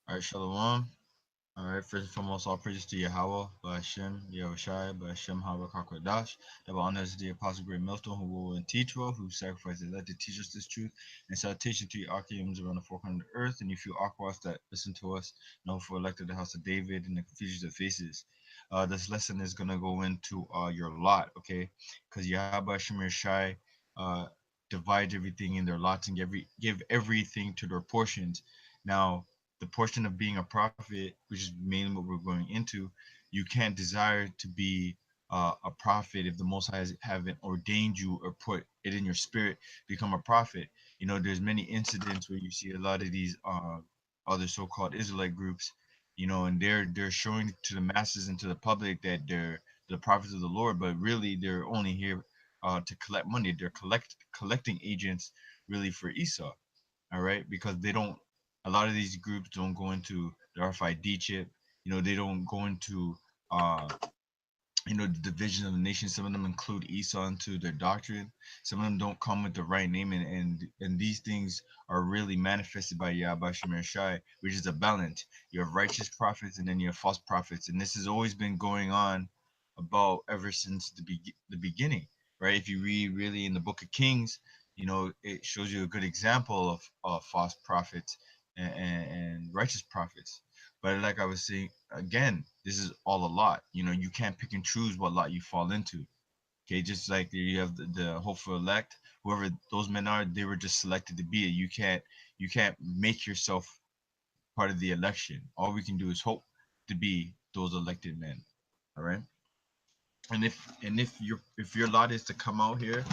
All right, Shalom. All right, first and foremost, all praises to Yahweh, Ba'ashem, Yahushai, Ba'ashem, Harakakadash. Double honors to the Apostle Great Millstone, who will and teach well, who sacrificed his life to teach us this truth. And salutation to your archeons around the four corners of the earth, and you few Aquas that listen to us, know for elected the house of David and the confusions of faces. This lesson is going to go into your lot, okay? Because Yahweh Hashem Shai uh, divides everything in their lots and give everything to their portions. Now, the portion of being a prophet, which is mainly what we're going into, you can't desire to be a prophet if the Most High haven't ordained you or put it in your spirit to become a prophet. You know, there's many incidents where you see a lot of these other so-called Israelite groups, you know, and they're showing to the masses and to the public that they're the prophets of the Lord, but really they're only here to collect money. They're collecting agents really for Esau, all right, because they don't, a lot of these groups don't go into the RFID chip, you know, they don't go into uh the division of the nation. Some of them include Esau into their doctrine. Some of them don't come with the right name, and these things are really manifested by Yahweh Shemer Shai, which is a balance. You have righteous prophets and then you have false prophets, and this has always been going on about ever since the beginning, right? If you read really in the Book of Kings, you know, it shows you a good example of false prophets and righteous prophets. But like I was saying again, this is all a lot. You know, you can't pick and choose what lot you fall into. Okay, just like you have the hopeful elect, whoever those men are, they were just selected to be it. You can't make yourself part of the election. All we can do is hope to be those elected men. All right. And if your lot is to come out here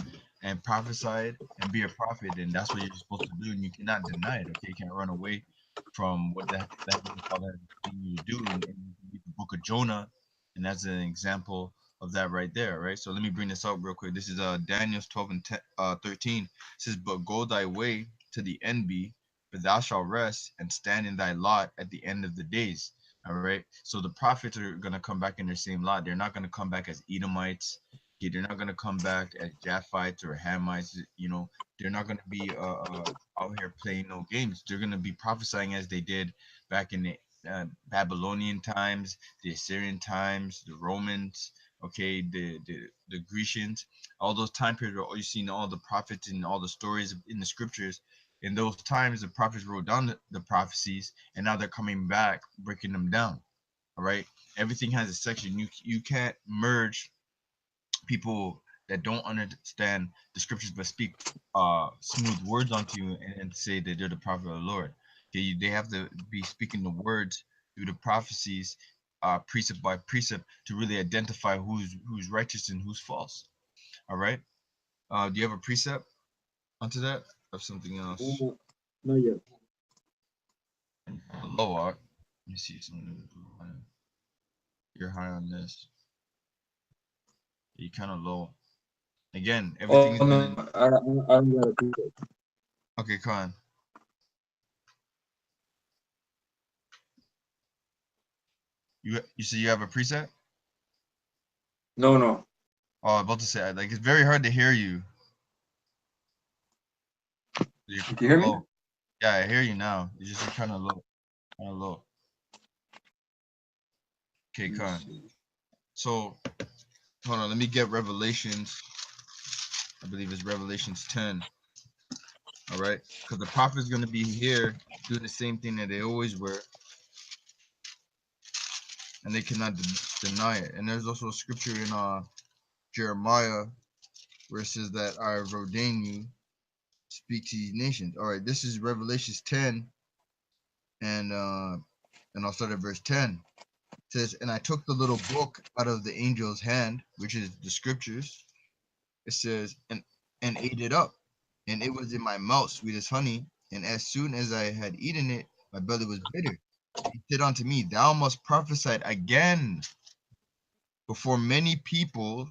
and prophesy and be a prophet, then that's what you're supposed to do, and you cannot deny it. Okay, you can't run away from what the Heavenly Father has given you to do. In the Book of Jonah, and that's an example of that right there. Right. So let me bring this out real quick. This is Daniel's 12 and 10, 13. It says, "But go thy way to the end be, for thou shalt rest and stand in thy lot at the end of the days." All right. So the prophets are gonna come back in their same lot. They're not gonna come back as Edomites. Okay, they're not gonna come back as Japhites or Hamites. You know, they're not gonna be out here playing no games. They're gonna be prophesying as they did back in the Babylonian times, the Assyrian times, the Romans. Okay, the Grecians. All those time periods where you seen all the prophets and all the stories in the scriptures. In those times, the prophets wrote down the prophecies, and now they're coming back breaking them down. All right, everything has a section. You can't merge people that don't understand the scriptures but speak smooth words onto you and say that they're the prophet of the Lord. They have to be speaking the words through the prophecies, precept by precept, to really identify who's righteous and who's false. All right. Do you have a precept onto that or something else? Uh, Not yet. Low art. Let me see something. You're high on this. You're kind of low. Again, everything Oh is no, gonna. I don't got a picture. Okay, Khan. You say you have a preset? No, no. Oh, I'm about to say like it's very hard to hear you. You're You kind can of hear me? low. Yeah, I hear you now. You're kind of low. Kind of low. Okay, Let me Khan. see. So hold on. Let me get Revelations. I believe it's Revelations 10. All right, because the prophet's gonna be here doing the same thing that they always were, and they cannot deny it. And there's also a scripture in Jeremiah where it says that I have ordained you speak to these nations. All right, this is Revelations 10, and I'll start at verse 10. It says, "And I took the little book out of the angel's hand, which is the scriptures." It says, and ate it up, and it was in my mouth sweet as honey. And as soon as I had eaten it, my belly was bitter. He said unto me, Thou must prophesy again before many peoples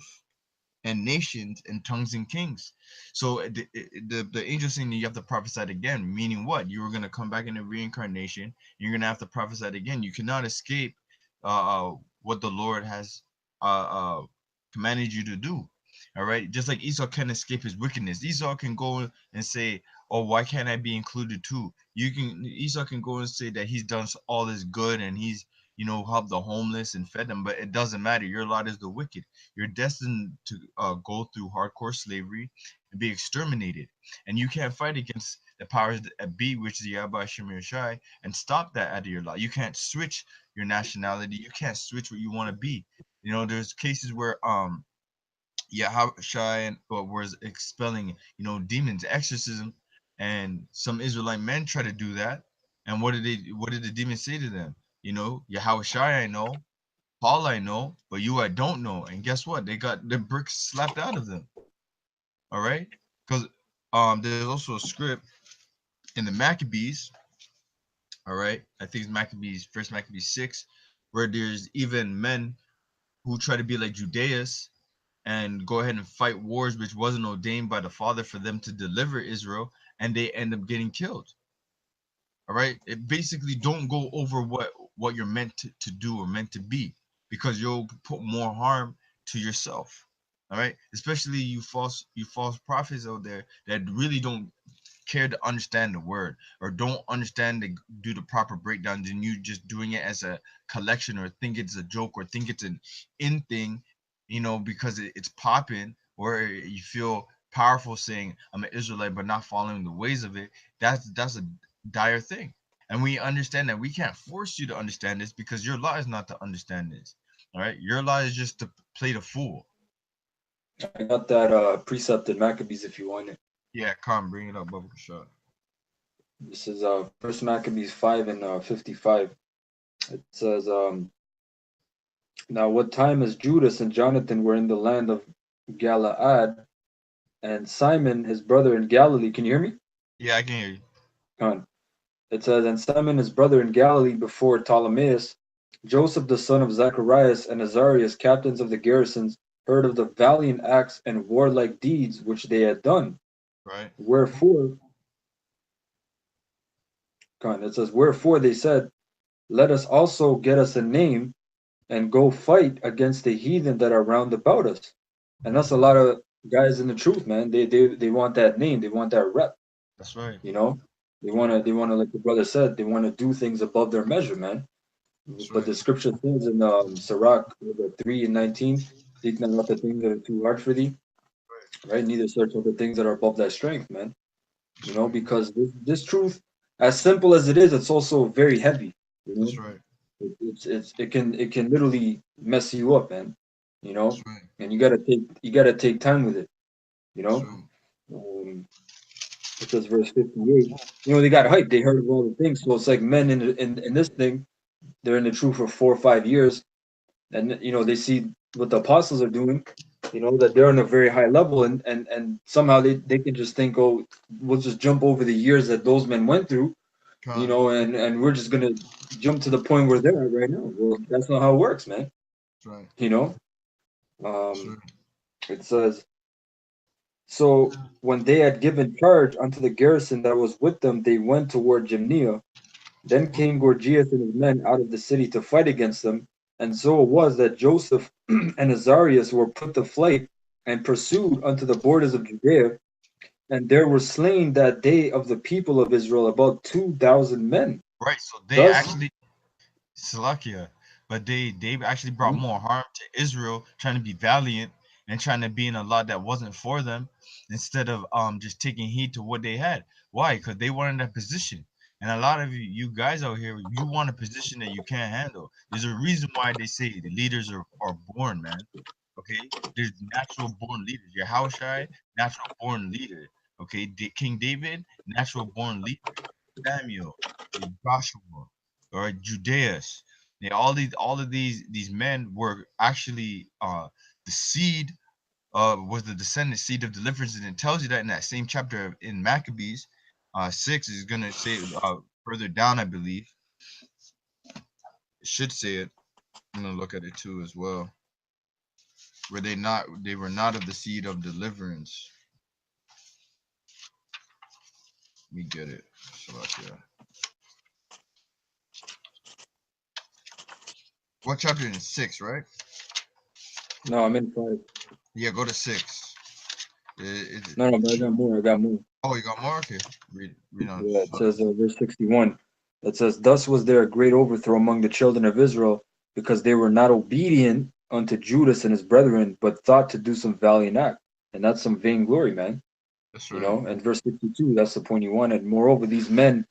and nations and tongues and kings. So the angel saying that you have to prophesy again, meaning what? You were going to come back in a reincarnation. You're going to have to prophesy again. You cannot escape what the Lord has commanded you to do. All right. Just like Esau can escape his wickedness. Esau can go and say, oh, why can't I be included too? You can Esau can go and say that he's done all this good and he's helped the homeless and fed them, but it doesn't matter. Your lot is the wicked. You're destined to go through hardcore slavery and be exterminated, and you can't fight against the powers that be, which is Yahweh Shemir Shai, and stop that out of your lot. You can't switch your nationality. You can't switch what you want to be. There's cases where Shai and was expelling demons, exorcism, and some Israelite men try to do that. And what did the demons say to them? Yahweh Shai I know, Paul I know, but you I don't know. And guess what? They got the bricks slapped out of them. All right, because there's also a script in the Maccabees. All right, I think it's Maccabees, First Maccabees 6, where there's even men who try to be like Judeus and go ahead and fight wars which wasn't ordained by the Father for them to deliver Israel, and they end up getting killed. All right, it basically don't go over what you're meant to do or meant to be, because you'll put more harm to yourself. All right, especially you false prophets out there that really don't care to understand the word or don't understand to do the proper breakdowns, and you just doing it as a collection or think it's a joke or think it's an in thing, because it's popping, or you feel powerful saying I'm an Israelite but not following the ways of it. That's a dire thing. And we understand that we can't force you to understand this, because your law is not to understand this. All right, your law is just to play the fool. I got that precept in Maccabees if you want it. Yeah, come bring it up, Bubba Shot. This is First Maccabees 5 and 55. It says, now what time as Judas and Jonathan were in the land of Galaad, and Simon his brother in Galilee. Can you hear me? Yeah, I can hear you. Come on. It says, and Simon his brother in Galilee before Ptolemais, Joseph the son of Zacharias and Azarias, captains of the garrisons, heard of the valiant acts and warlike deeds which they had done. Right. Wherefore, it says, wherefore they said, let us also get us a name and go fight against the heathen that are round about us. And that's a lot of guys in the truth, man. They want that name, they want that rep, That's right. you know. They That's right. wanna like the brother said, they want to do things above their measure, man. That's But right. the scripture says in Sirach 3:19, seek not the things that are too hard for thee, right? Neither search out the things that are above thy strength, man. That's right. Because this truth, as simple as it is, it's also very heavy. You That's know, right. it can literally mess you up, man. You That's know, right. and you gotta take time with it. You That's know, right. um, it says verse 58. They got hyped. They heard of all the things. So it's like men in this thing, they're in the truth for 4 or 5 years, and they see what the apostles are doing. That they're on a very high level, and somehow they can just think, oh, we'll just jump over the years that those men went through, Con. and we're just gonna jump to the point where they're at right now. Well, that's not how it works, man. That's right. You know, That's um, right. it says, so when they had given charge unto the garrison that was with them, they went toward Gymnea. Then came Gorgias and his men out of the city to fight against them. And so it was that Joseph and Azarias were put to flight and pursued unto the borders of Judea. And there were slain that day of the people of Israel about 2,000 men. Right. So they Thus, actually Salakia, but they actually brought Mhm. more harm to Israel, trying to be valiant and trying to be in a lot that wasn't for them, instead of just taking heed to what they had. Why? Because they wanted that position. And a lot of you guys out here, you want a position that you can't handle. There's a reason why they say the leaders are born, man. Okay, there's natural born leaders. Your Haushai, natural born leader. Okay, King David, natural born leader. Samuel, Joshua, or Judeus. All of these men were actually the seed, was the descendant seed of deliverance, and it tells you that in that same chapter in Maccabees 6 is gonna say further down, I believe. It should say it. I'm gonna look at it too as well. Were they were not of the seed of deliverance. Let me get it. Salakia. What chapter in 6, right? no, I'm in 5. Yeah, go to 6. It, No, but I got more. I got more. Oh, you got more? Okay. Read on. Yeah, it says verse 61. It says, "Thus was there a great overthrow among the children of Israel, because they were not obedient unto Judas and his brethren, but thought to do some valiant act." And that's some vainglory, man. That's You right. know, and verse 62, that's the point you wanted. Moreover, these men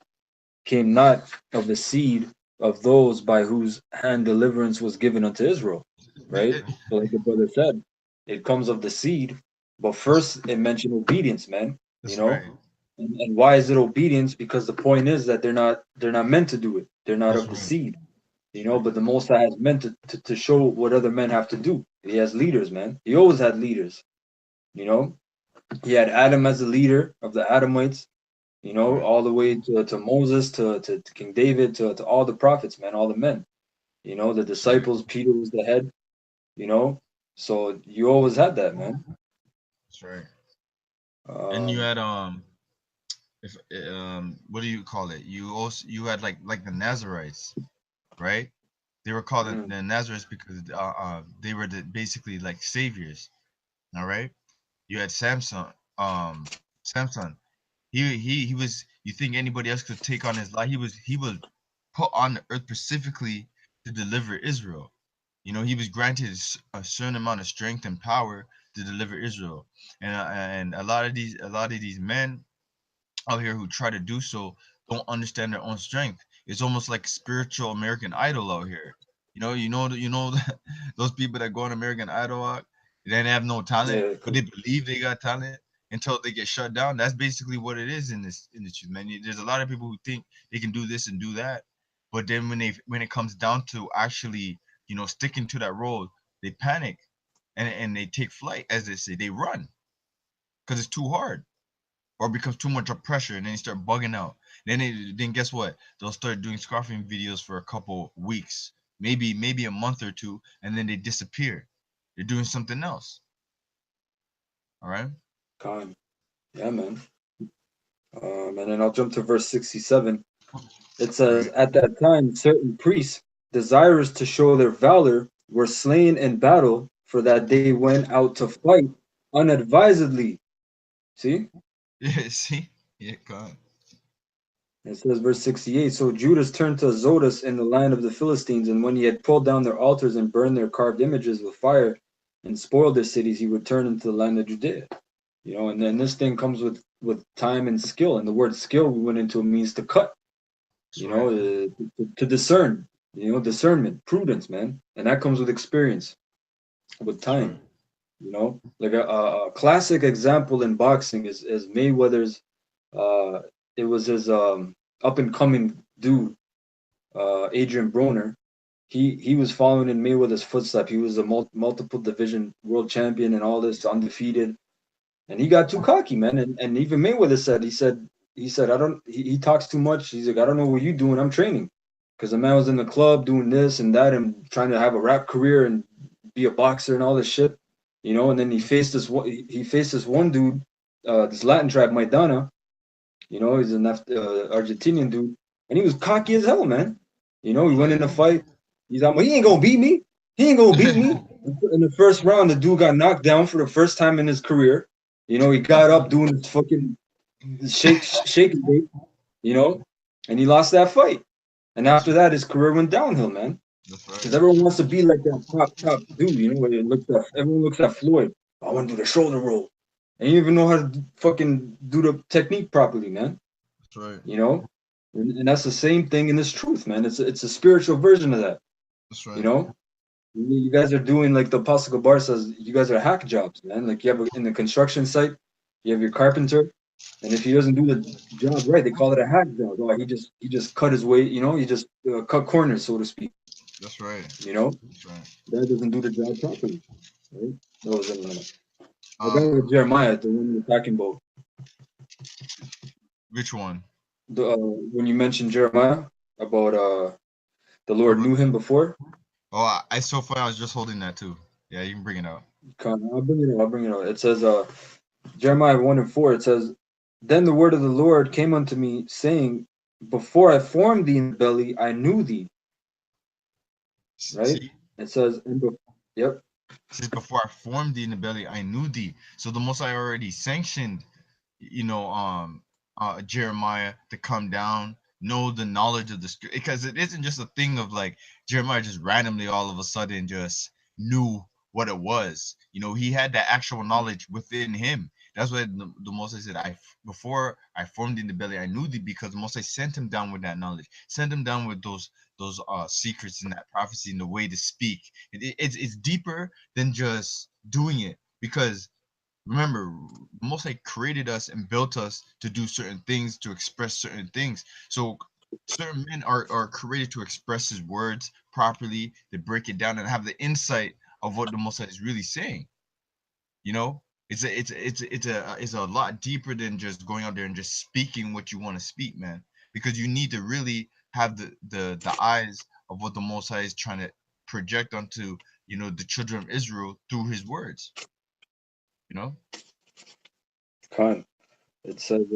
came not of the seed of those by whose hand deliverance was given unto Israel. Right? So like the brother said, it comes of the seed, but That's, first it mentioned obedience, man. You that's know? right. And why is it obedience? Because the point is that they're not meant to do it. They're not That's of the right. seed. That's right. But the Most High has meant to show what other men have to do. He has leaders, man. He always had leaders. You know, he had Adam as the leader of the Adamites, Right. all the way to Moses, to King David, to all the prophets, man, all the men. The That's right. disciples, Peter was the head, you know. So you always had that, man. That's right. And you Um, had if what do you call it? You had like the Nazarites, right? They were called mhm, the Nazarites because they were basically like saviors. All right. You had Samson. Samson. He was. You think anybody else could take on his life? He was put on the earth specifically to deliver Israel. He was granted a certain amount of strength and power to deliver Israel, and a lot of these men out here who try to do so don't understand their own strength. It's almost like spiritual American Idol out here. Those people that go on American Idol, they have no talent, yeah, but they believe they got talent until they get shut down. That's basically what it is in this industry, man. There's a lot of people who think they can do this and do that, but then when it comes down to actually, sticking to that role, they panic and they take flight, as they say, they run because it's too hard or becomes too much of pressure, and then you start bugging out. Then guess what? They'll start doing scarfing videos for a couple weeks, maybe a month or two, and then they disappear. They're doing something else. All right. con, yeah, man. And then I'll jump to verse 67. It All says, right. "At that time, certain priests, desirous to show their valor, were slain in battle, for that they went out to fight unadvisedly." See? Yeah. See. Yeah. God. It says, verse 68, "So Judas turned to Azotus in the land of the Philistines, and when he had pulled down their altars and burned their carved images with fire and spoiled their cities, he returned into the land of Judea." And then this thing comes with time and skill. And the word skill we went into means to cut, That's right. to discern, discernment, prudence, man. And that comes with experience, with That's right. time. Like a classic example in boxing is Mayweather's. Uh, it was his up and coming dude, Adrian Broner. He was following in Mayweather's footsteps. He was a multiple division world champion and all this, undefeated. And he got too cocky, man. And even Mayweather said, he said, I don't. He talks too much. He's like, I don't know what you doing. I'm training, because the man was in the club doing this and that and trying to have a rap career and be a boxer and all this shit. And then he faced this one dude, this Latin tribe, Maidana. He's an Argentinian dude, and he was cocky as hell, man. He went in a fight. He's like, well, he ain't gonna beat me. He ain't gonna beat me. In the first round, the dude got knocked down for the first time in his career. He got up doing his fucking shake and bake, you know, and he lost that fight. And That's after that, his career went downhill, man. that's Because right. everyone wants to be like that top dude, where everyone looks at Floyd. I want to do the shoulder roll. And you even know how to fucking do the technique properly, man. That's right. You know, and that's the same thing in this truth, man. It's a spiritual version of that. That's You right. know, you guys are doing like the Apostle Gabar says. You guys are hack jobs, man. Like you have in the construction site, you have your carpenter, and if he doesn't do the job right, they call it a hack job. Oh, he just cut his way. He just cut corners, so to speak. That's right. You know, That's right. that doesn't do the job properly. Right? That was I got Um, with Jeremiah, the one you're talking about. which one? When you mentioned Jeremiah about the What Lord about? knew him before. Oh, I so far I was just holding that too. Yeah, you can bring it out. I'll bring it up. I'll bring it up. It says, Jeremiah 1:4. It says, "Then the word of the Lord came unto me, saying, Before I formed thee in the belly, I knew thee." Right? See, It says, since before I formed thee in the belly, I knew thee. So the Most High already sanctioned, Jeremiah to come down, know the knowledge of the script, because it isn't just a thing of like Jeremiah just randomly all of a sudden just knew what it was. He had that actual knowledge within him. That's what the Most High said. Before I formed in the belly, I knew thee, because the Most High sent him down with that knowledge, sent him down with those secrets and that prophecy and the way to speak. It's deeper than just doing it, because remember, most High created us and built us to do certain things, to express certain things. So certain men are created to express his words properly, to break it down and have the insight of what the Most High is really saying. You know, it's a lot deeper than just going out there and just speaking what you want to speak, man. Because you need to really have the eyes of what the Most High is trying to project onto the children of Israel through his words. You know. Khan. It says,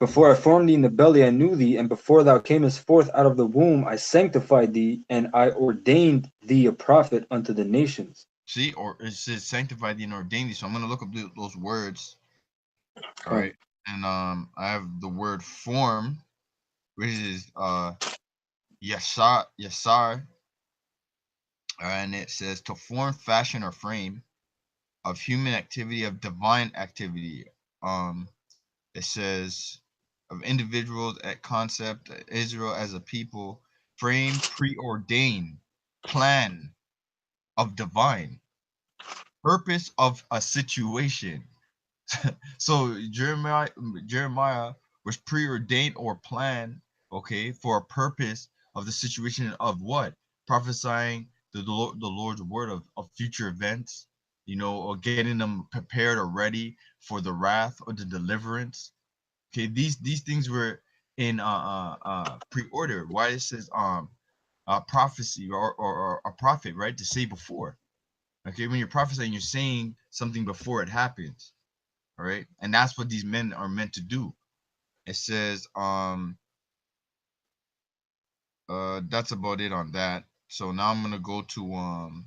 before I formed thee in the belly, I knew thee, and before thou camest forth out of the womb, I sanctified thee, and I ordained thee a prophet unto the nations. See, or it says sanctified and ordained thee. So I'm gonna look up those words. All right, Khan. and I have the word form, which is yasar, and it says to form, fashion, or frame of human activity, of divine activity. Um, it says of individuals at concept, Israel as a people, frame, preordained, plan of divine, purpose of a situation. So Jeremiah was preordained or planned, okay, for a purpose of the situation of what? Prophesying the Lord's word of future events, or getting them prepared or ready for the wrath or the deliverance. Okay, these things were in pre-order. Why it says prophecy or a prophet, right? To say before. Okay, when you're prophesying, you're saying something before it happens. All right, and that's what these men are meant to do. It says that's about it on that. So now I'm gonna go to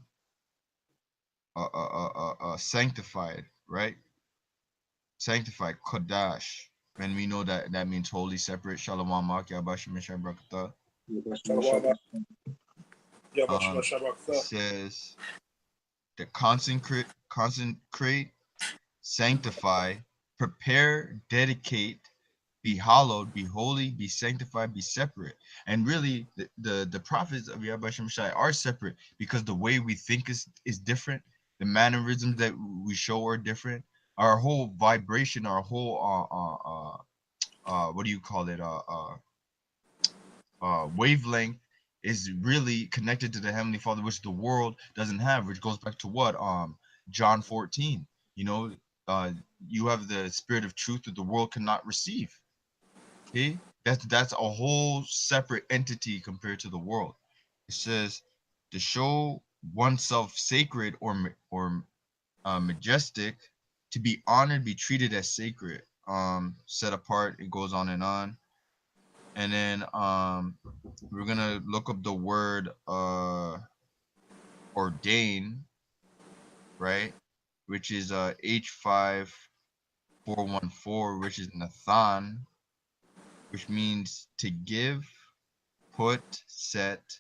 sanctified, right? Sanctified kodash, and we know that that means holy, separate. Shalom mak yabashim mishai brakata. Shalom. Yabashima um it Shabakta. says to consecrate, sanctify, prepare, dedicate, be hallowed, be holy, be sanctified, be separate. And really, the prophets of Yahweh Shem Shai are separate, because the way we think is different. The mannerisms that we show are different. Our whole vibration, our whole what do you call it? Wavelength is really connected to the Heavenly Father, which the world doesn't have. Which goes back to what John 14. You know, uh, you have the spirit of truth that the world cannot receive. Okay, that's a whole separate entity compared to the world. It says to show oneself sacred or majestic, to be honored, be treated as sacred, set apart. It goes on, and then we're gonna look up the word ordain, right? Which is H5414, which is Nathan, which means to give, put, set,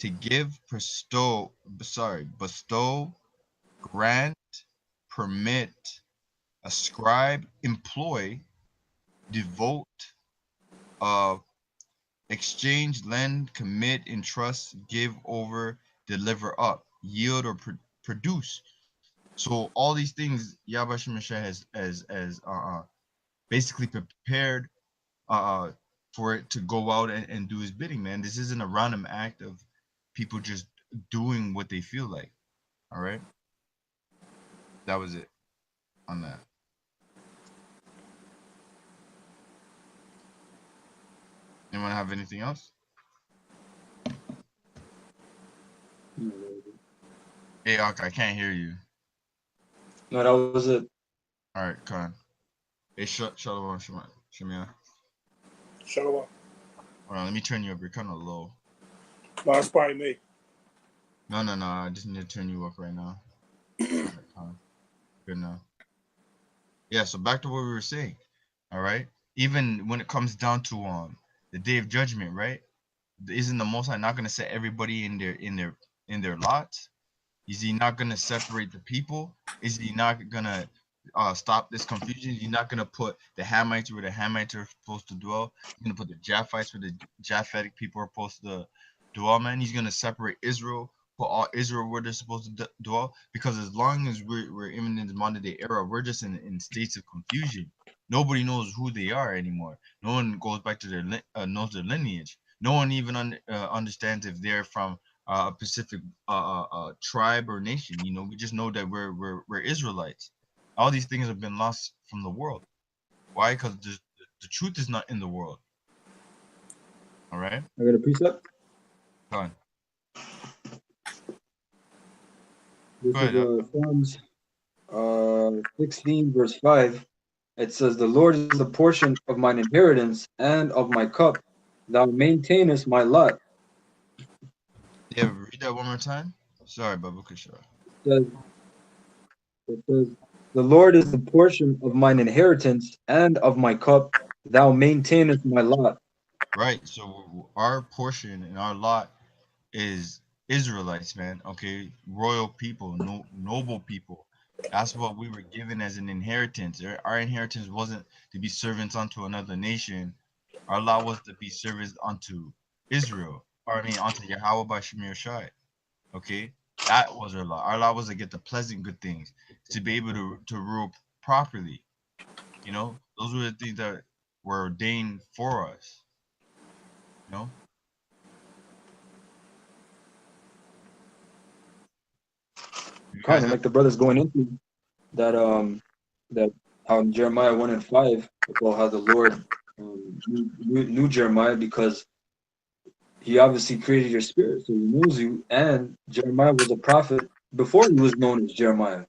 to give, bestow, grant, permit, ascribe, employ, devote, uh, exchange, lend, commit, entrust, give over, deliver up, yield, or produce. So all these things Yahweh Shemashah has basically prepared uh for it to go out and do his bidding, man. This isn't a random act of people just doing what they feel like. All right, that was it on that. Anyone have anything else? Hey, Ak, I can't hear you. No, that was it. All right, Khan. Hey, Shalom, Shemia. Shalom. Hold on, let me turn you up. You're kind of low. No, that's probably me. No. I just need to turn you up right now. Good enough. Yeah, so back to what we were saying. All right. Even when it comes down to the day of judgment, right? Isn't the Most High not gonna set everybody in their lots? Is he not gonna separate the people? Is he not gonna stop this confusion? He's not gonna put the Hamites where the Hamites are supposed to dwell. He's gonna put the Japhites where the Japhetic people are supposed to dwell, man. He's gonna separate Israel, put all Israel where they're supposed to dwell. Because as long as we're even in the modern day era, we're just in states of confusion. Nobody knows who they are anymore. No one goes back to their knows their lineage. No one even understands if they're from a Pacific tribe or nation. You know, we just know that we're Israelites. All these things have been lost from the world. Why? Because the truth is not in the world. All right. I got a precept. Go on. This Go is ahead. Psalms 16 verse 5. It says, "The Lord is the portion of mine inheritance and of my cup. Thou maintainest my lot." Yeah, read that one more time. Sorry, Babu Kishore. It says, it says, "The Lord is the portion of mine inheritance and of my cup. Thou maintainest my lot." Right. So our portion and our lot is Israelites, man. Okay, royal people, noble people. That's what we were given as an inheritance. Our inheritance wasn't to be servants unto another nation. Our law was to be servants unto Israel, or I mean, unto Yahweh by Shemir Shai. Okay, that was our law. Our law was to get the pleasant good things, to be able to rule properly. You know, those were the things that were ordained for us. You know, you Kind guys of have like the brothers going into that how in Jeremiah 1 and 5 about how the Lord knew Jeremiah because he obviously created your spirit, so he knows you. And Jeremiah was a prophet before he was known as Jeremiah.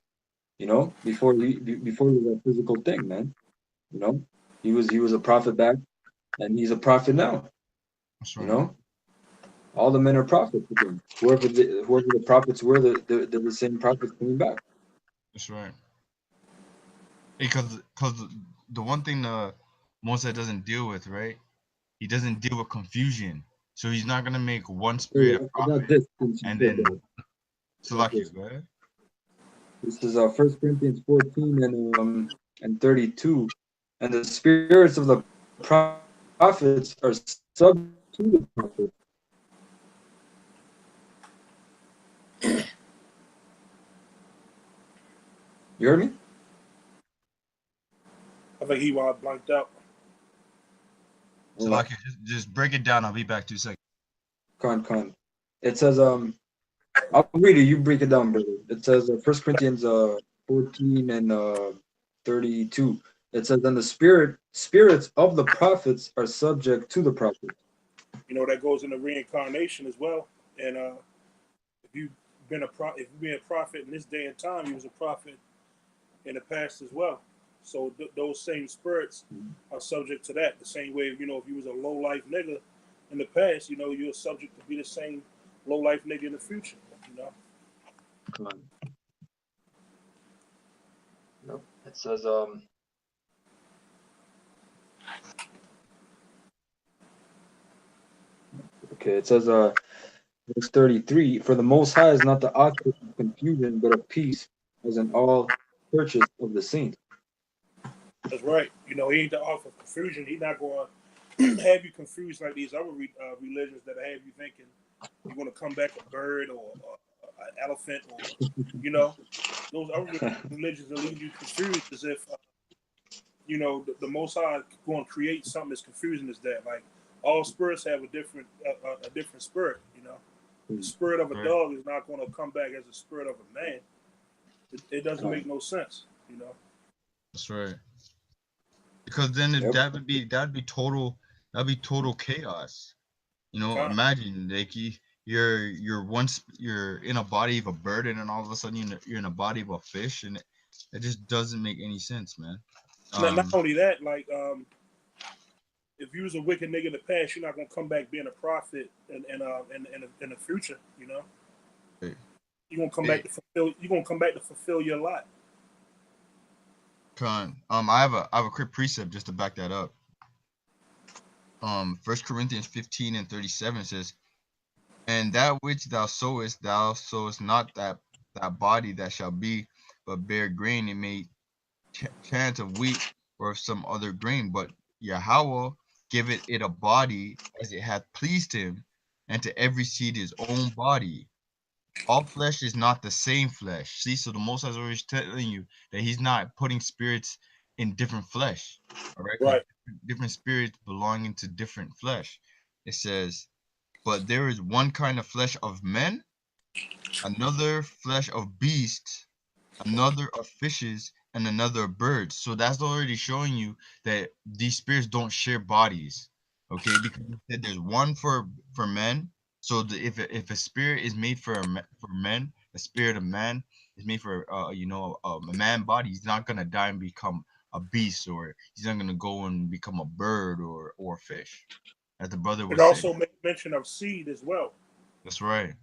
Before he was a physical thing, man. You know, he was a prophet back, and he's a prophet now. that's You right. know, all the men are prophets again. Whoever the prophets were, they're the same prophets coming back. That's right. Because the one thing the Mosai doesn't deal with, right? He doesn't deal with confusion. So he's not gonna make one Wait, spirit a I got prophet this since you and said then that. I got Salakia, this. go ahead. This is 1 Corinthians 14 and 32. And the spirits of the prophets are subject to the prophet. You heard me? I think he blanked out. Hold on. Salakia, just break it down. I'll be back 2 seconds. Con. It says I'll read it. You break it down, brother. It says 1 Corinthians 14 and 32. It says, "And the spirits of the prophets are subject to the prophets." You know that goes into reincarnation as well. And if you've if you've been a prophet in this day and time, you was a prophet in the past as well. So those same spirits are subject to that. The same way, you know, if you was a low life nigga in the past, you know, you're subject to be the same low life nigga in the future. You know. Con. Yep. It says okay. It says verse 33, "For the Most High is not the author of confusion, but of peace, as in all churches of the saints." That's right. You know, he ain't the author of confusion. He not going to have you confused like these other religions that have you thinking you're going to come back a bird or an elephant or, you know, those other religions that leave you confused as if, you know, the Most High going to create something as confusing as that. Like all spirits have a different spirit. You know, the spirit of a Right. dog is not going to come back as the spirit of a man. It doesn't Con. make no sense. You know. That's right. Because then Yep. that'd be total chaos. You know, imagine like you're in a body of a bird and then all of a sudden you're in a body of a fish and it just doesn't make any sense, man. Not only that, like if you was a wicked nigga in the past, you're not gonna come back being a prophet in the future, you know. Right. You're gonna come back Hey, to fulfill. You're gonna come back to fulfill your lot. Con, I have a quick precept just to back that up. 1 Corinthians 15:37 says, "And that which thou sowest not that body that shall be, but bear grain, it may chance of wheat or of some other grain, but Yahweh giveth it a body as it hath pleased him, and to every seed his own body. All flesh is not the same flesh." See, so the Most High is always telling you that He's not putting spirits in different flesh, all right? Because Right. different spirits belonging to different flesh. It says, "But there is one kind of flesh of men, another flesh of beasts, another of fishes, and another of birds." So that's already showing you that these spirits don't share bodies. Okay, because it said there's one for men. So if a spirit is made for men, a spirit of man is made for a man body. He's not gonna die and become a beast, or he's not gonna go and become a bird or a fish, as the brother It was saying. also makes mention of seed as well. That's right.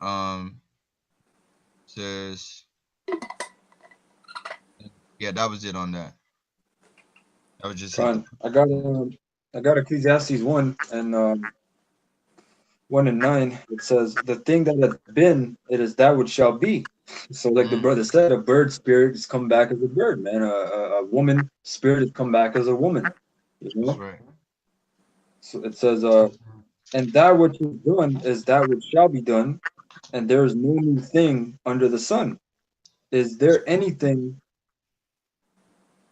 Um, says yeah, that was it on that. That was just it. Con, I got Ecclesiastes 1 and 9. It says, "The thing that hath been, it is that which shall be." So, like the Mm, brother said, a bird spirit has come back as a bird, man. A woman spirit has come back as a woman. You that's know. right. So it says, "And that which is done is that which shall be done, and there is no new thing under the sun. Is there anything?"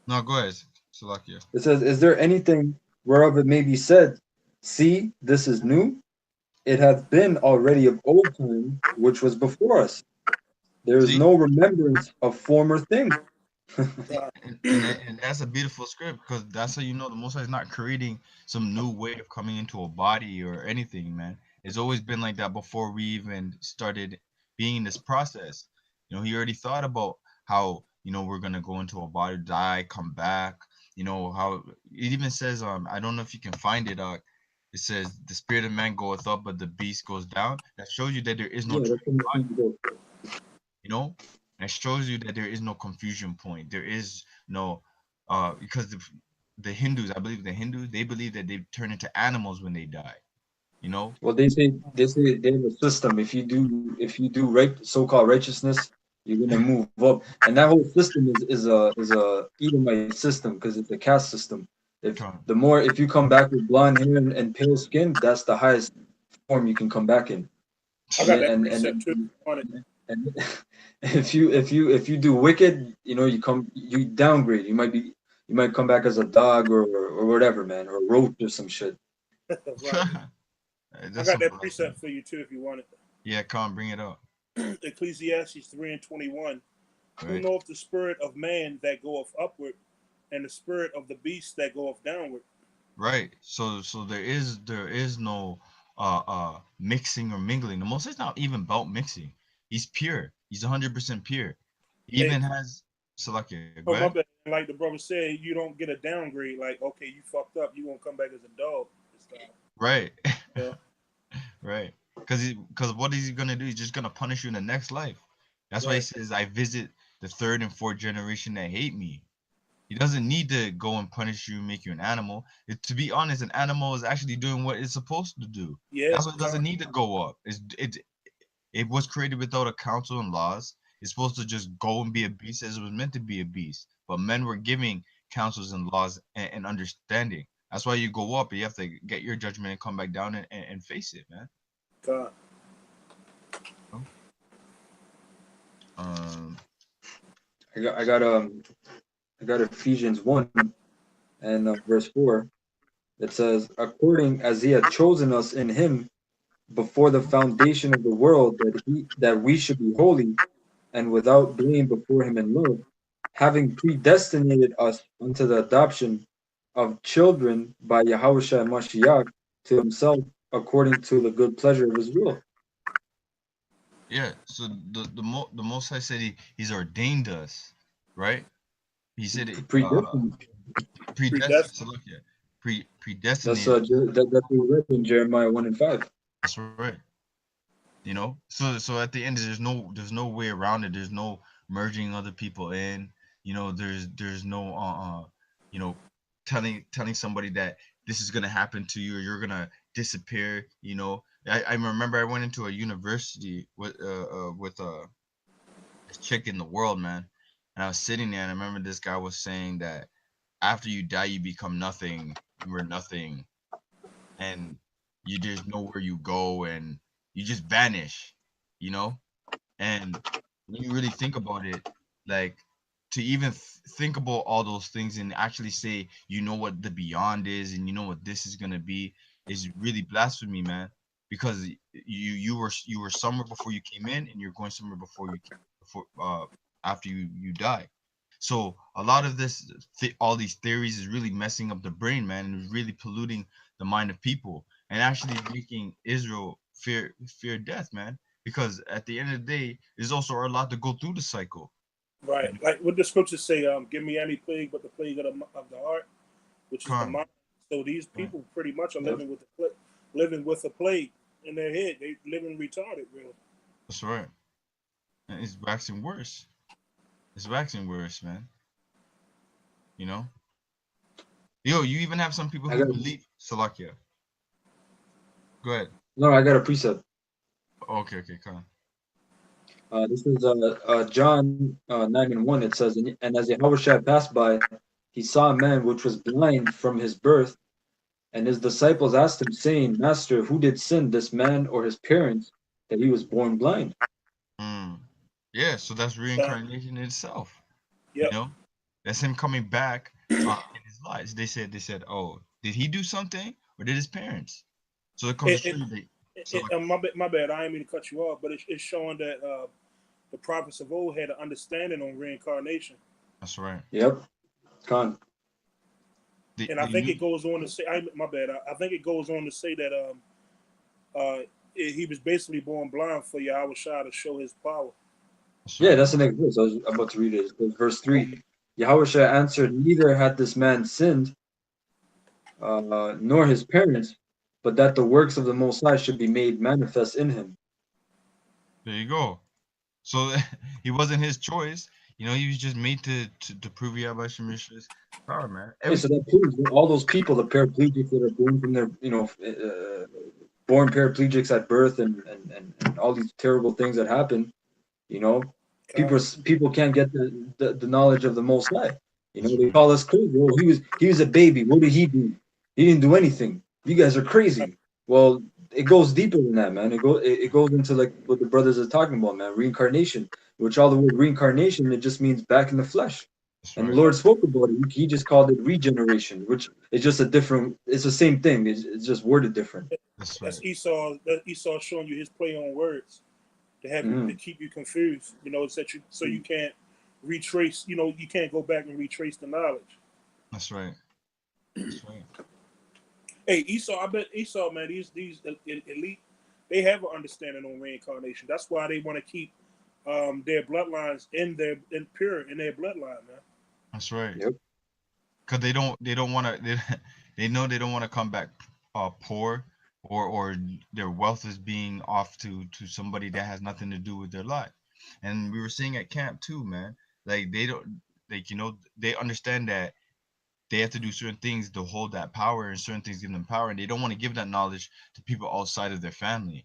No, go ahead, Salakia. It says, "Is there anything whereof it may be said, see, this is new? It hath been already of old time, which was before us. There is See, no remembrance of former things." Uh, and that's a beautiful script, because that's how you know the Most High is not creating some new way of coming into a body or anything, man. It's always been like that before we even started being in this process. He already thought about how we're gonna go into a body, die, come back. How it even says, I don't know if you can find it. It says the spirit of man goeth up, but the beast goes down. That shows you that there is no Yeah, that's in the you know and it shows you that there is no confusion point. There is no because the Hindus, I believe the Hindus, they believe that they turn into animals when they die, you know Well, they say they have a system. If you do right so-called righteousness, you're gonna move up, and that whole system is a Edomite system because it's a caste system. If you come back with blonde hair and pale skin, that's the highest form you can come back in. I And got then, that and precept too and, on it. and if you do wicked, you downgrade. You might come back as a dog or whatever, man, or a roach or some shit. Right. I that's got some that blasphemy. precept for you too if you want Yeah, come bring it up. it. Ecclesiastes 3:21. Who Right. knoweth the spirit of man that goeth upward, and the spirit of the beast that goeth downward? Right. So there is no mixing or mingling. The Most High is not even about mixing. He's pure. He's 100% pure. He Hey, even has Salakia. Go oh ahead. my bad. Like the brother said, you don't get a downgrade. Like, okay, you fucked up, you gonna come back as a dog this time. Right. Yeah. Right. Because what is he gonna do? He's just gonna punish you in the next life. That's why he Right. says, "I visit the third and fourth generation that hate me." He doesn't need to go and punish you, make you an animal. To be honest, an animal is actually doing what it's supposed to do. Yeah. That's why it doesn't need to go up. It was created without a council and laws. It's supposed to just go and be a beast as it was meant to be a beast. But men were giving councils and laws and understanding. That's why you go up. You have to get your judgment and come back down and face it, man. God. Um, I got I got um I got Ephesians 1 and verse 4. It says, "According as he had chosen us in him before the foundation of the world, that we should be holy and without blame before him in love, having predestinated us unto the adoption of children by Yahushua Mashiach to himself, according to the good pleasure of his will." yeah. So the Most High said he's ordained us, right? He said it. Predestined. Predestined. So Predestined. look here, That's predestinated. that's what we read in Jeremiah 1 and 5. That's right. you know. So at the end, there's no way around it. There's no merging other people in, you know. There's no you know, telling somebody that this is gonna happen to you or you're gonna disappear, you know. I remember I went into a university with this chick in the world, man. And I was sitting there and I remember this guy was saying that after you die you become nothing, you are nothing, and you just know where you go and you just vanish, you know. And when you really think about it, like, to even think about all those things and actually say you know what the beyond is and you know what this is gonna be is really blasphemy, man. Because you were somewhere before you came in and you're going somewhere before after you die. So a lot of all these theories is really messing up the brain, man, and really polluting the mind of people and actually making Israel fear death, man. Because at the end of the day, there's also a lot to go through the cycle. Right. You know? Like what the scriptures say, give me any plague but the plague of the heart, which is the Con, mind. So these right. people pretty much are Yep. living with a plague in their head. They living retarded, really. That's right. And it's waxing worse. It's waxing worse, man. You know? Yo, you even have some people I who got believe Salakia. Go ahead. no. I got a precept. Okay, okay, Con. This is John 9:1. It says, and as Yahushua passed by, he saw a man which was blind from his birth, and his disciples asked him, saying, Master, who did sin, this man or his parents, that he was born blind? Mm. Yeah, so that's God. reincarnation in itself. You Yep. know? That's him coming back in his lives. They said, oh, did he do something or did his parents? So it comes to It, show it, you that. So like, my bad. I didn't mean to cut you off, but it's showing that the prophets of old had an understanding on reincarnation, that's right. Yep. Con. and I They think knew. it goes on to say, my bad. I think it goes on to say that he was basically born blind for Yahweh Shah to show his power. That's Yeah, right. that's the next verse. I was about to read it. It goes, verse 3. Yahushua answered, neither had this man sinned, nor his parents, but that the works of the Most High should be made manifest in him. There you go. So he wasn't his choice. You know, he was just made to prove Yahweh Shemish's power, man. Okay, so Everything. that proves that all those people, the paraplegics that are born from their, born paraplegics at birth, and all these terrible things that happen, you know, God. people can't get the knowledge of the Most High. You know, That's they right. call us crazy. Oh, he was a baby. What did he do? He didn't do anything. You guys are crazy. Well, it goes deeper than that, man. It goes into like what the brothers are talking about, man. Reincarnation, which all the word reincarnation, it just means back in the flesh. That's And the right. Lord spoke about it. He just called it regeneration, which is just a different. It's the same thing. It's just worded different. That's That's right. Esau. That Esau showing you his play on words to have you to Mm-hmm. keep you confused. You know, it's that you so you can't retrace. You know, you can't go back and retrace the knowledge. That's right. That's right. Hey, Esau. I bet Esau, man. These elite, they have an understanding on reincarnation. That's why they want to keep their bloodlines in pure in their bloodline, man. That's right. Yep. Cause they don't want to they know they don't want to come back poor, or their wealth is being off to somebody that has nothing to do with their life. And we were seeing at camp too, man. Like they don't, like, you know, they understand that they have to do certain things to hold that power, and certain things give them power, and they don't want to give that knowledge to people outside of their family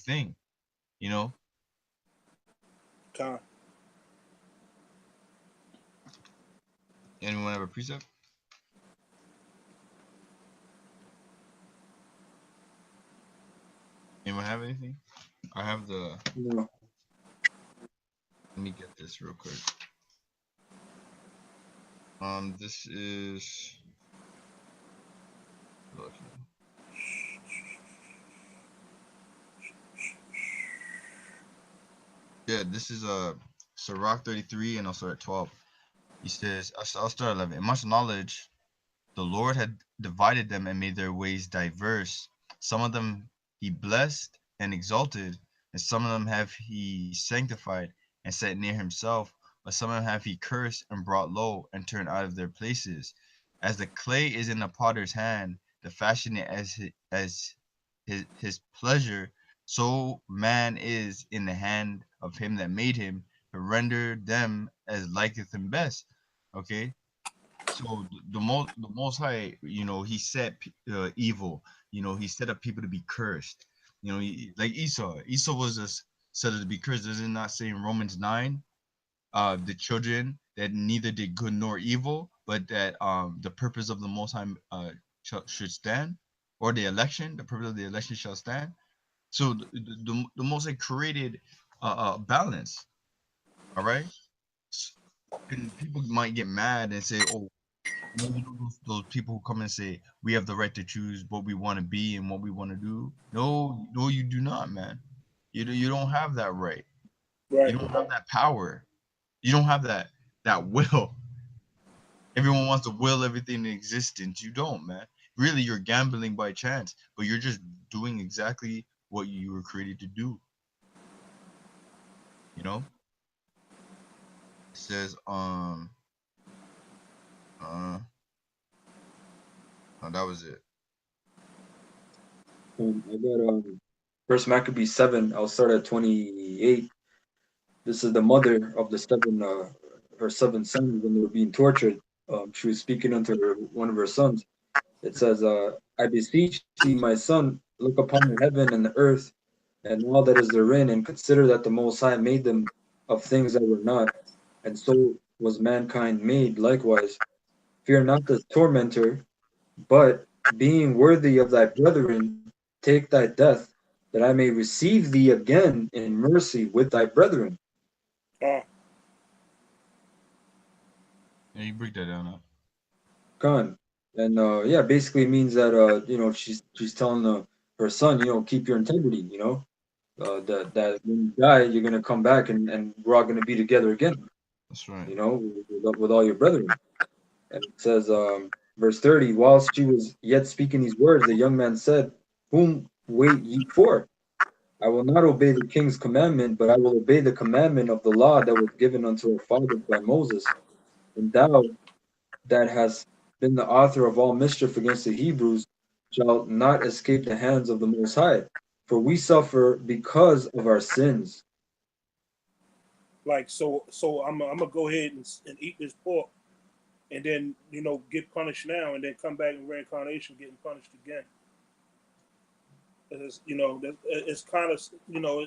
thing, you know. Con. Anyone have a precept? Anyone have anything? I have the No. Let me get this real quick. This is yeah, this is Sirach 33 and also at 12. He says, I'll start at 11. In much knowledge, the Lord had divided them and made their ways diverse. Some of them he blessed and exalted, and some of them have he sanctified and set near himself, but some of them have he cursed and brought low and turned out of their places. As the clay is in the potter's hand, to fashion it as his pleasure, so man is in the hand of him that made him to render them as liketh him best. Okay, so the most high, he set evil. He set up people to be cursed. Like Esau was just set up to be cursed. Does it not say in Romans 9, the children that neither did good nor evil, but that the purpose of the Most High should stand, or the purpose of the election shall stand. So the Most High created balance. All right, and people might get mad and say, "Oh, those people who come and say we have the right to choose what we want to be and what we want to do." No, no, you do not, man. You don't have that right. You Right. don't have that power. You don't have that will. Everyone wants to will everything in existence. You don't, man. Really, you're gambling by chance, but you're just doing exactly what you were created to do. You know? It says, uh, oh, that was it. I got First Maccabees 7. I'll start at 28. This is the mother of the seven, her seven sons when they were being tortured. She was speaking unto one of her sons. It says, "I beseech thee, my son, look upon the heaven and the earth, and all that is therein, and consider that the Most High made them of things that were not, and so was mankind made likewise. Fear not the tormentor, but being worthy of thy brethren, take thy death, that I may receive thee again in mercy with thy brethren." Uh, Yeah, you break that down. Huh? Khan. And yeah, basically means that she's telling her son, keep your integrity, that when you die, you're gonna come back and we're all gonna be together again, That's right. with all your brethren. And it says, verse 30, whilst she was yet speaking these words, the young man said, "Whom wait ye for? I will not obey the king's commandment, but I will obey the commandment of the law that was given unto our fathers by Moses. And thou that hast been the author of all mischief against the Hebrews shalt not escape the hands of the Most High, for we suffer because of our sins." like so I'm gonna go ahead and eat this pork and then get punished now and then come back in reincarnation getting punished again. It's kind of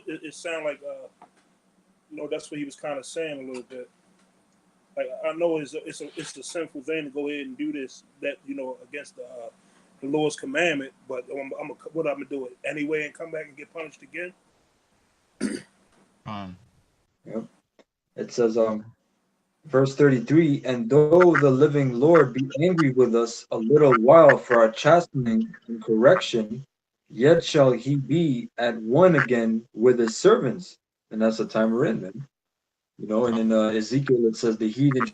it sounds like that's what he was kind of saying a little bit. Like I know it's a sinful thing to go ahead and do this that against the Lord's commandment, but what I'm gonna do it anyway and come back and get punished again. Um, Yep. It says, verse 33, "And though the living Lord be angry with us a little while for our chastening and correction, yet shall he be at one again with his servants." And that's the time we're in, man. And in Ezekiel it says the heathen,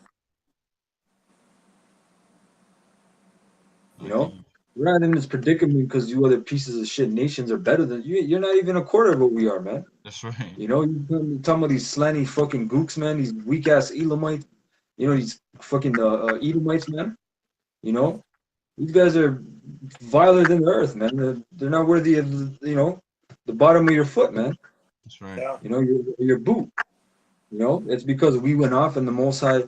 I think we're not in this predicament because you other pieces of shit nations are better than you. You're not even a quarter of what we are, man. that's right. You talking about these slanty fucking gooks, man, these weak ass Elamites, these fucking Edomites, man. You know, these guys are viler than the earth, man. They're not worthy of the bottom of your foot, man. That's right. Yeah, Your boot. It's because we went off and the Most High,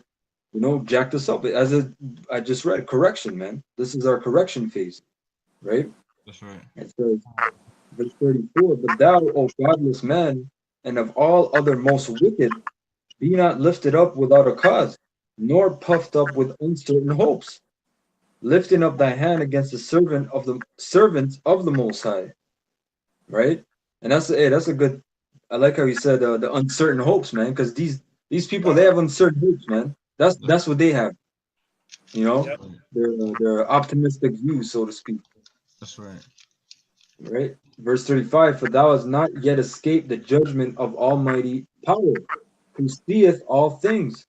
jacked us up. I just read correction, man. This is our correction phase, right? That's right. It says, verse 34, "But thou, O godless man, and of all other most wicked, be not lifted up without a cause, nor puffed up with uncertain hopes, lifting up thy hand against the servants of the Most High." Right? And that's a good. I like how you said the uncertain hopes, man, because these people they uh-huh. have uncertain hopes, man. That's what they have. You know, Yep. they're optimistic views, so to speak. That's right. Right? Verse 35, "For thou hast not yet escaped the judgment of Almighty power, who seeth all things."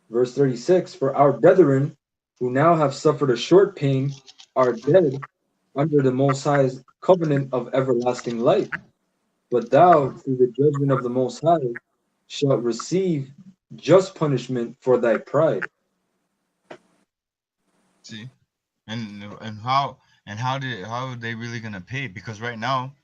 Verse 36, "For our brethren, who now have suffered a short pain, are dead under the Most High's covenant of everlasting life. But thou, through the judgment of the Most High, shalt receive just punishment for thy pride." See, and how are they really gonna pay? Because right now,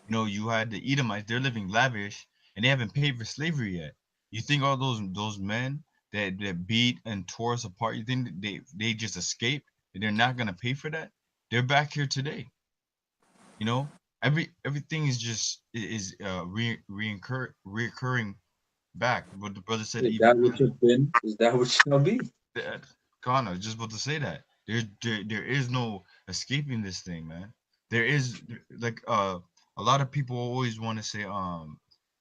You had the Edomites, they're living lavish and they haven't paid for slavery yet. You think all those men that beat and tore us apart, you think that they just escaped and they're not gonna pay for that? They're back here today. You know, everything is just is reoccurring back. What the brother said, Is even that what you've been? Is that what shall be? that. Connor, just about to say that there is no escaping this thing, man. There is like a lot of people always want to say uh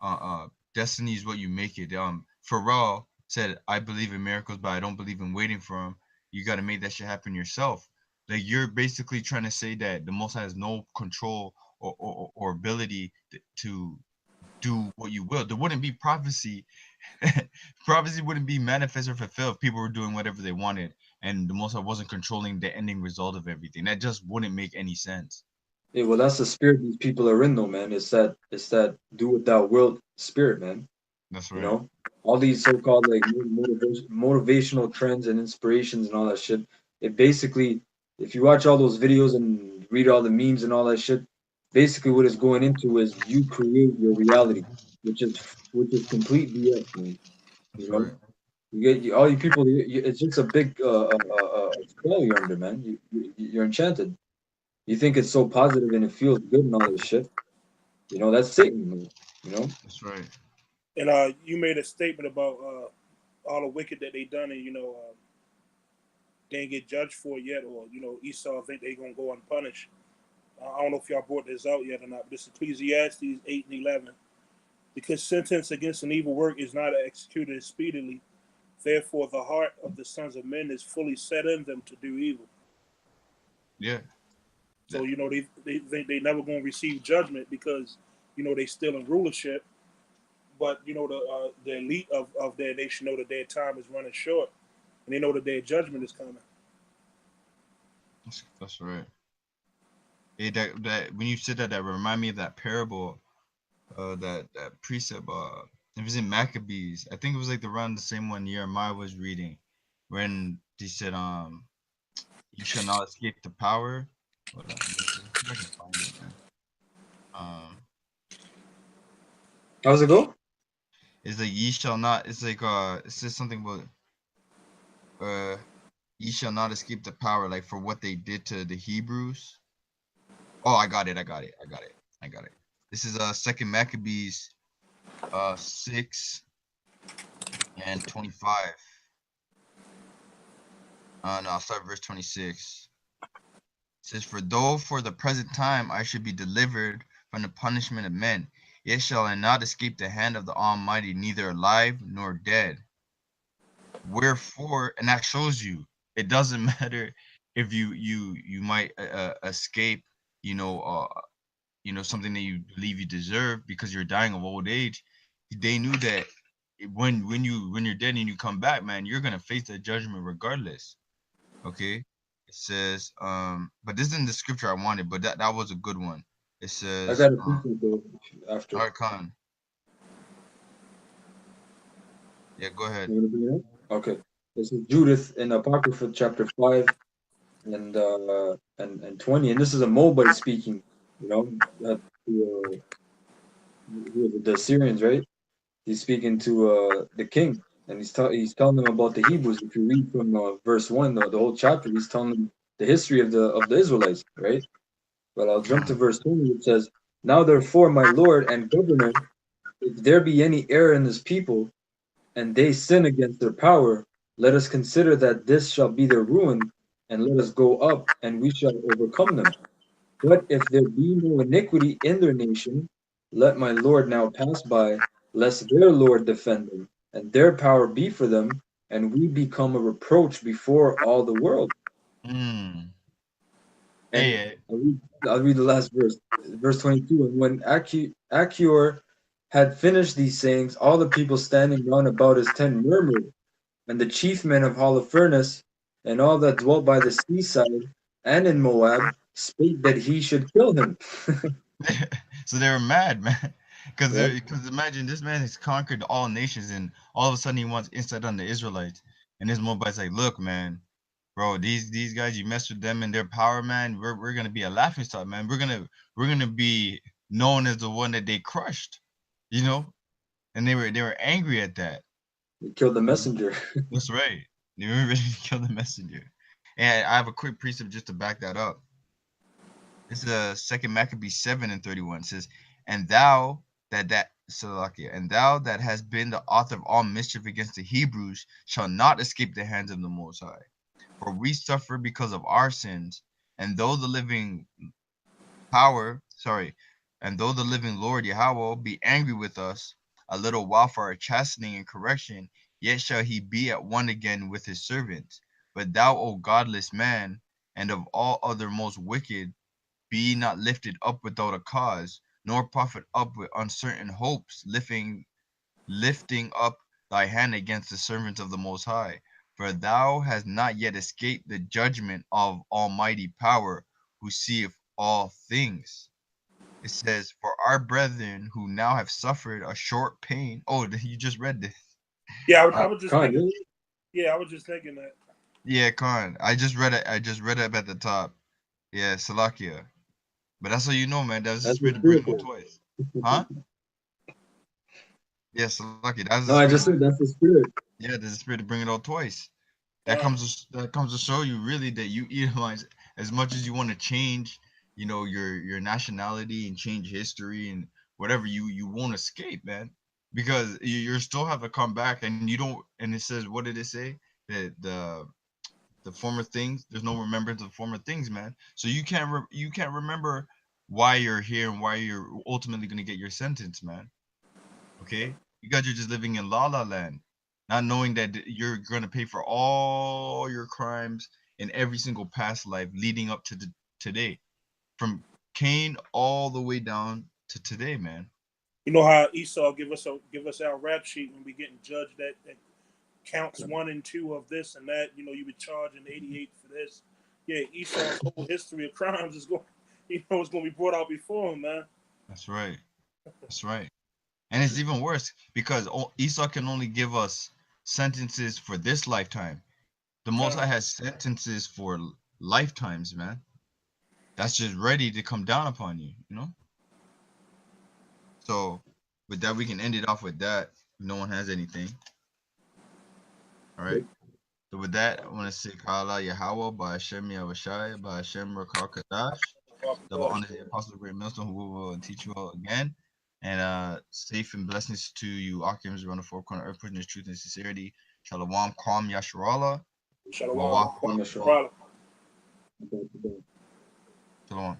uh destiny is what you make it. Pharrell said, I believe in miracles, but I don't believe in waiting for them. You got to make that shit happen yourself. Like you're basically trying to say that the Most High has no control or ability to do what you will. There wouldn't be prophecy. Prophecy wouldn't be manifest or fulfilled if people were doing whatever they wanted and the Most High wasn't controlling the ending result of everything. That just wouldn't make any sense. Yeah, well, that's the spirit these people are in, though, man. It's that do what thou wilt spirit, man. That's You right. know, all these so-called like motivational trends and inspirations and all that shit. It basically, if you watch all those videos and read all the memes and all that shit, basically what it's going into is you create your reality, which is complete BS, man. You That's know, right. all you people. It's just a big spell you're under, man. You're enchanted. You think it's so positive and it feels good and all this shit. You know, that's Satan, man. You know, That's right. And you made a statement about all the wicked that they done, and they ain't get judged for it yet, or Esau think they gonna go unpunished. I don't know if y'all brought this out yet or not, but this Ecclesiastes 8:11. Because sentence against an evil work is not executed speedily, therefore the heart of the sons of men is fully set in them to do evil. Yeah. So they think they never gonna receive judgment because they still in rulership. But the elite of their nation know that their time is running short, and they know that their judgment is coming. That's right. That when you said that, that remind me of that parable, that precept. It was in Maccabees. I think it was like around the same one Jeremiah was reading, when they said, you shall not escape the power. Hold on, let me see if I can find it, man. Um, how's it go? it's like ye shall not. It's like it says something about uh, ye shall not escape the power, like for what they did to the Hebrews. Oh, I got it. I got it. I got it. I got it. This is Second Maccabees 6:25. No, I'll start verse 26. It says, for though for the present time I should be delivered from the punishment of men, yet shall I not escape the hand of the Almighty, neither alive nor dead. Wherefore, and that shows you it doesn't matter if you might escape, you know, something that you believe you deserve because you're dying of old age. They knew that when you're dead and you come back, man, you're gonna face that judgment regardless. Okay. It says, but this isn't the scripture I wanted, but that was a good one. It I says, got a precinct though after. Archon. Yeah, go ahead. You want to bring it up? Okay. This is Judith in Apocrypha chapter 5 and 20. And this is a Moabite speaking, you know, who are the Syrians, right? He's speaking to the king, and he's telling them about the Hebrews. If you read from verse 1, the whole chapter, he's telling them the history of the Israelites, right? But I'll jump to Mm, verse 20. It says, now therefore, my Lord and governor, if there be any error in this people, and they sin against their power, let us consider that this shall be their ruin, and let us go up, and we shall overcome them. But if there be no iniquity in their nation, let my Lord now pass by, lest their Lord defend them, and their power be for them, and we become a reproach before all the world. mm. And Hey, I'll read the last verse, verse 22. And when Achior had finished these sayings, all the people standing round about his tent murmured. And the chief men of Holofernes and all that dwelt by the seaside and in Moab spake that he should kill him. so they were mad, man. Because Yep. imagine this man has conquered all nations, and all of a sudden he wants insight on the Israelites. And this Moabite's like, look, man, bro, these guys, you mess with them and their power, man. We're gonna be a laughing stock, man. We're gonna be. known as the one that they crushed, you know, and they were angry at that. They killed the messenger. That's right. They were ready to kill the messenger. And I have a quick precept just to back that up. It's the second Maccabees 7:31. It says, and thou that Salakia, and thou that hast been the author of all mischief against the Hebrews shall not escape the hands of the Most High. For we suffer because of our sins, and though the living and though the living Lord Yahweh be angry with us a little while for our chastening and correction, yet shall he be at one again with his servants. But thou, O godless man, and of all other most wicked, be not lifted up without a cause, nor puffed up with uncertain hopes, lifting up thy hand against the servants of the Most High. For thou hast not yet escaped the judgment of Almighty Power, who seeth all things. It says, for our brethren who now have suffered a short pain. Oh, you just read this. Yeah, I was just Khan, thinking. Yeah, I was just thinking that. Yeah, Khan. I just read it. I just read it up at the top. Yeah, Salakia. But that's how you know, man. That's the that's the spirit to bring spirit it out there. twice. Huh? Yeah, Salakia. That's the No, I spirit. just said that's the spirit. Yeah, there's a spirit to bring it out twice. Uh, That comes to show you really that you Edomites, as much as you want to change, your nationality and change history and whatever, you won't escape, man, because you're still have to come back, and you don't. And it says, what did it say? That the former things, there's no remembrance of former things, man. So you can't remember why you're here and why you're ultimately gonna get your sentence, man. Okay, you guys are just living in la la land, not knowing that you're gonna pay for all your crimes in every single past life leading up to today, from Cain all the way down to today, man. you know how Esau give us our rap sheet when we getting judged that counts 1 and 2 of this and that. You know, you be charging 88 for this. Yeah, Esau's whole history of crimes is going. It's going to be brought out before him, man. That's right. That's right. And it's even worse because Esau can only give us sentences for this lifetime. The Most High Con. has sentences for lifetimes, man. That's just ready to come down upon you, you know? So, with that, we can end it off with that. If no one has anything. All right. So, with that, I want to say Kala Yahweh, by Hashem Yahushai, by Hashem Rakar Kadash. Double honor the Apostle Great Millstone, who will teach you all again. And safe and blessings to you, Akims around the four corner earth, pushing this truth and sincerity. Shalom, Kwam Yasharala. Shalom. Wawaku. I'm not sure. Problem. Shalom.